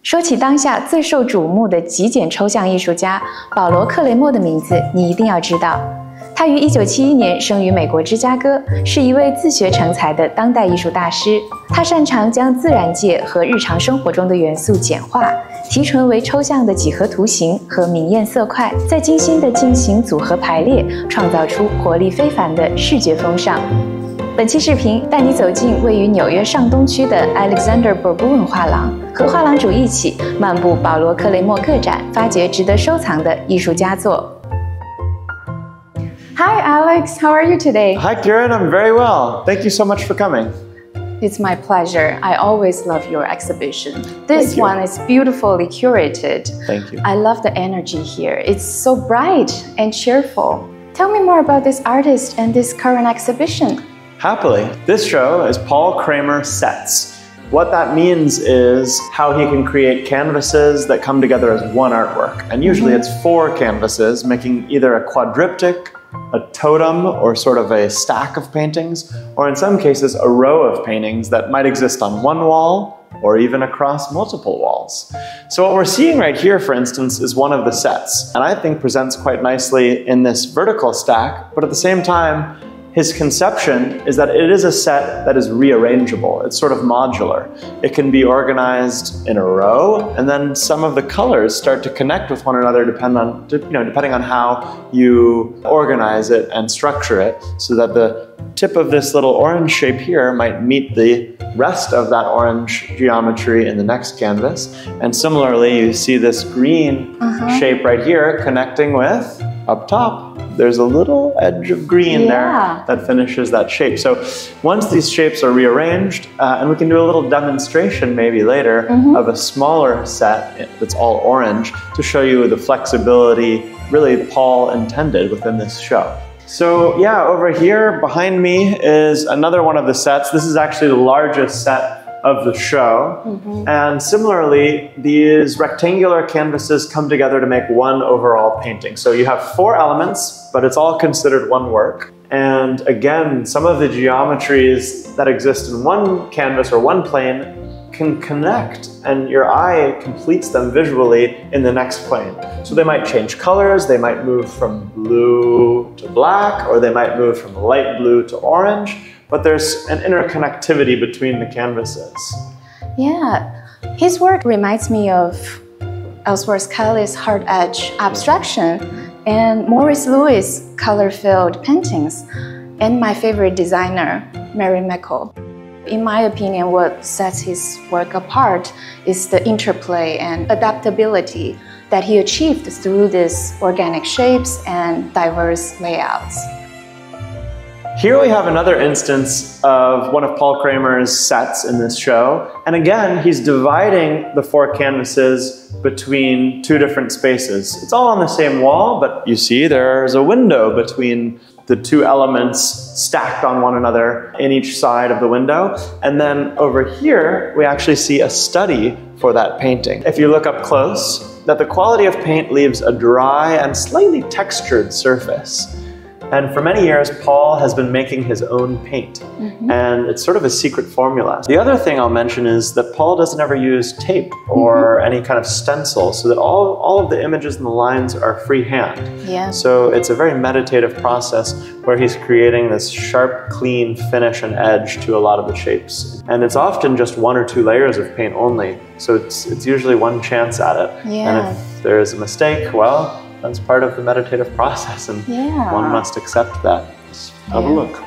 说起当下最受瞩目的极简抽象艺术家保罗·克雷默的名字，你一定要知道。他于1971年生于美国芝加哥，是一位自学成才的当代艺术大师。他擅长将自然界和日常生活中的元素简化，提纯为抽象的几何图形和明艳色块，再精心地进行组合排列，创造出活力非凡的视觉风尚。本期视频带你走进位于纽约上东区的 Alexander Burboon 画廊，和画廊主一起漫步保罗·克雷默个展，发掘值得收藏的艺术佳作。Hi Alex, how are you today? Hi Kieran, I'm very well. Thank you so much for coming. It's my pleasure. I always love your exhibition. This one is beautifully curated. Thank you. I love the energy here. It's so bright and cheerful. Tell me more about this artist and this current exhibition. Happily. This show is Paul Kramer Sets. What that means is how he can create canvases that come together as one artwork. And usually it's 4 canvases, making either a quadriptych, a totem, or sort of a stack of paintings, or in some cases a row of paintings that might exist on one wall or even across multiple walls. So what we're seeing right here, for instance, is one of the sets, and I think presents quite nicely in this vertical stack, but at the same time, his conception is that it is a set that is rearrangeable. It's sort of modular. It can be organized in a row, and then some of the colors start to connect with one another depending on how you organize it and structure it, so that the tip of this little orange shape here might meet the rest of that orange geometry in the next canvas. And similarly, you see this green shape right here connecting with, up top, there's a little edge of green there that finishes that shape. So once these shapes are rearranged, and we can do a little demonstration maybe later of a smaller set that's all orange to show you the flexibility really Paul intended within this show. So yeah, over here behind me is another one of the sets. This is actually the largest set of the show. And similarly, these rectangular canvases come together to make one overall painting. So you have 4 elements, but it's all considered one work. And again, some of the geometries that exist in one canvas or one plane can connect, and your eye completes them visually in the next plane. So they might change colors, they might move from blue to black, or they might move from light blue to orange, but there's an interconnectivity between the canvases. Yeah, his work reminds me of Ellsworth Kelly's hard edge abstraction and Maurice Lewis' color-filled paintings, and my favorite designer, Mary Meikle. In my opinion, what sets his work apart is the interplay and adaptability that he achieved through these organic shapes and diverse layouts. Here we have another instance of one of Paul Kramer's sets in this show. And again, he's dividing the 4 canvases between 2 different spaces. It's all on the same wall, but you see there's a window between the 2 elements stacked on one another in each side of the window. And then over here, we actually see a study for that painting. If you look up close, that the quality of paint leaves a dry and slightly textured surface. And for many years, Paul has been making his own paint, and it's sort of a secret formula. The other thing I'll mention is that Paul doesn't ever use tape or any kind of stencil, so that all of the images and the lines are freehand. Yeah. So it's a very meditative process where he's creating this sharp, clean finish and edge to a lot of the shapes. And it's often just 1 or 2 layers of paint only, so it's usually one chance at it. Yeah. And if there is a mistake, well, that's part of the meditative process, and one must accept that. Just have a look.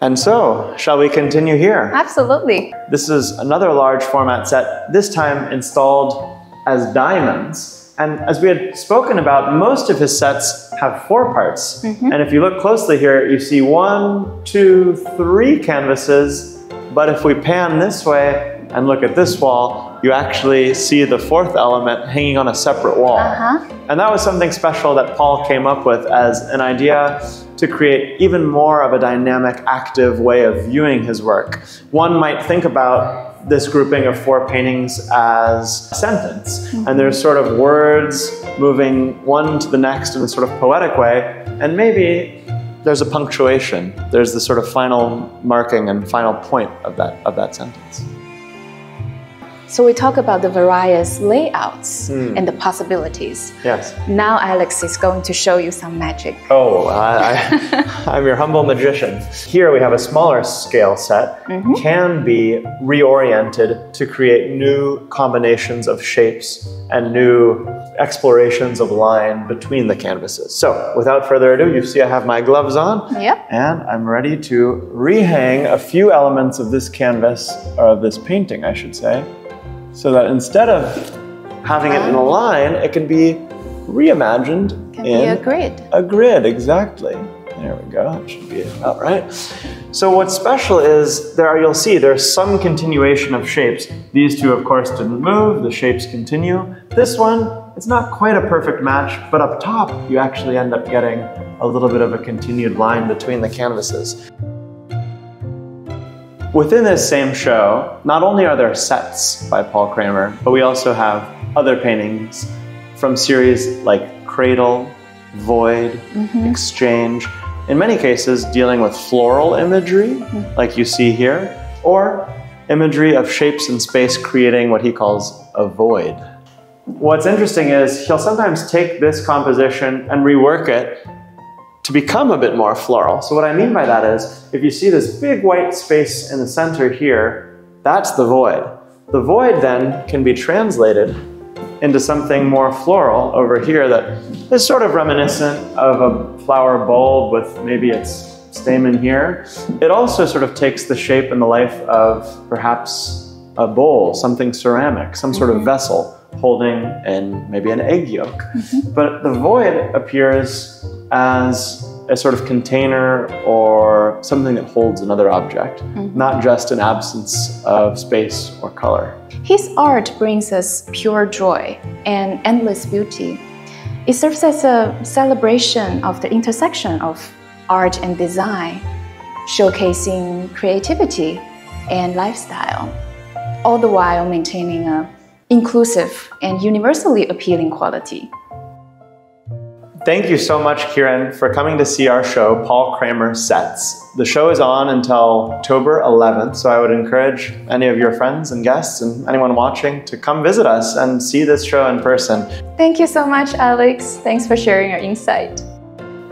And so, shall we continue here? Absolutely. This is another large format set, this time installed as diamonds. And as we had spoken about, most of his sets have 4 parts. And if you look closely here, you see 1, 2, 3 canvases. But if we pan this way, and look at this wall, you actually see the 4th element hanging on a separate wall. And that was something special that Paul came up with as an idea to create even more of a dynamic, active way of viewing his work. One might think about this grouping of 4 paintings as a sentence, and there's sort of words moving one to the next in a sort of poetic way, and maybe there's a punctuation. There's the sort of final marking and final point of that sentence. So we talk about the various layouts and the possibilities. Yes. Now Alex is going to show you some magic. Oh, I'm your humble magician. Here we have a smaller scale set, can be reoriented to create new combinations of shapes and new explorations of line between the canvases. So without further ado, you see I have my gloves on. Yep. And I'm ready to rehang a few elements of this canvas, or of this painting, I should say, so that instead of having it in a line, it can be reimagined in a grid. A grid, exactly. There we go, that should be about right. So what's special is, you'll see there's some continuation of shapes. These two, of course, didn't move, the shapes continue. This one, it's not quite a perfect match, but up top, you actually end up getting a little bit of a continued line between the canvases. Within this same show, not only are there sets by Paul Kramer, but we also have other paintings from series like Cradle, Void, Exchange, in many cases dealing with floral imagery, like you see here, or imagery of shapes in space creating what he calls a void. What's interesting is he'll sometimes take this composition and rework it to become a bit more floral. So what I mean by that is, if you see this big white space in the center here, that's the void. The void then can be translated into something more floral over here that is sort of reminiscent of a flower bulb with maybe its stamen here. It also sort of takes the shape and the life of perhaps a bowl, something ceramic, some sort of vessel holding in maybe an egg yolk. But the void appears as a sort of container or something that holds another object, not just an absence of space or color. His art brings us pure joy and endless beauty. It serves as a celebration of the intersection of art and design, showcasing creativity and lifestyle, all the while maintaining an inclusive and universally appealing quality. Thank you so much, Kieran, for coming to see our show, Paul Kramer Sets. The show is on until October 11th, so I would encourage any of your friends and guests and anyone watching to come visit us and see this show in person. Thank you so much, Alex. Thanks for sharing your insight.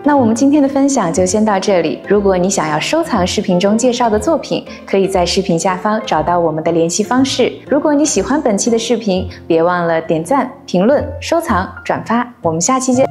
那我们今天的分享就先到这里。如果你想要收藏视频中介绍的作品，可以在视频下方找到我们的联系方式。如果你喜欢本期的视频，别忘了点赞、评论、收藏、转发。我们下期见。